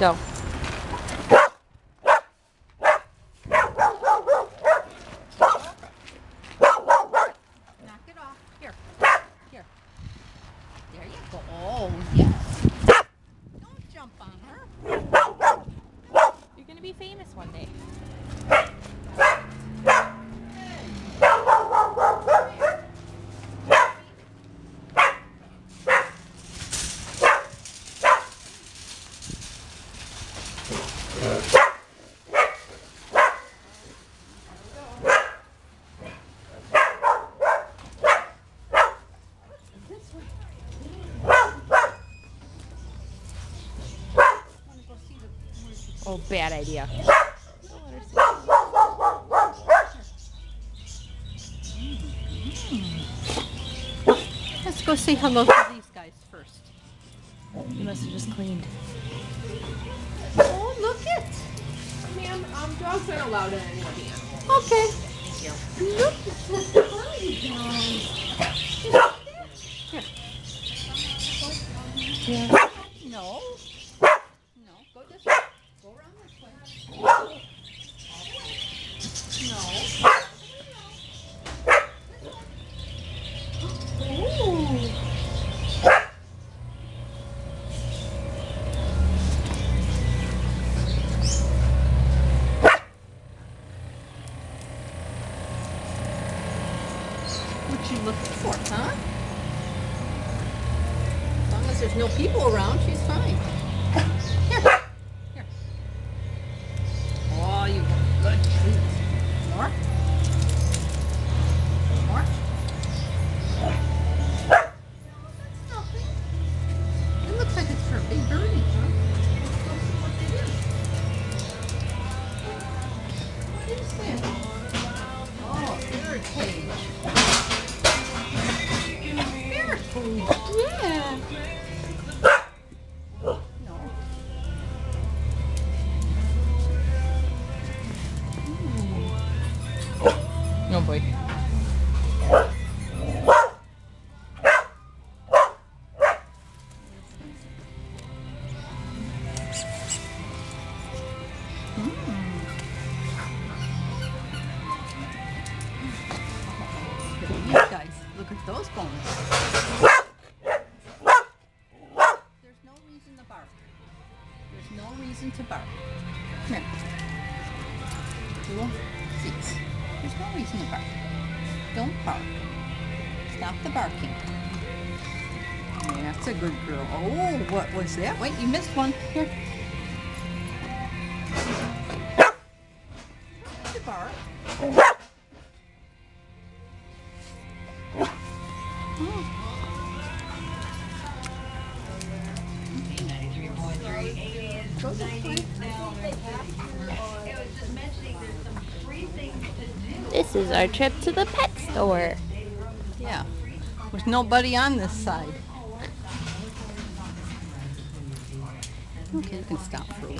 Go. Knock it off. Here. Here. There you go. Oh, yes. Don't jump on her. You're going to be famous one day. Oh, bad idea. Let's go say hello to these guys first. You must have just cleaned. Oh, look it. Ma'am, dogs aren't allowed in any van. Okay. Look Here. Yeah. No. No. Go this way. Go around this way. No. Ooh. What you looking for, huh? As long as there's no people around, she's fine. Here. Here. Oh, you got good treat. More? More? That's nothing. It looks like it's for a big birdie, huh? Let's see what it is. What is this? Oh, bird cage. Bird food. Yeah. No. Oh boy. These guys, look at those bones. There's no reason to bark. There's no reason to bark. Come here. Little seats. There's no reason to bark. Don't bark. Stop the barking. Yeah, that's a good girl. Oh, what was that? Wait, you missed one. Here. To bark. Go this way. This is our trip to the pet store. Yeah. There's nobody on this side. Okay, you can stop for a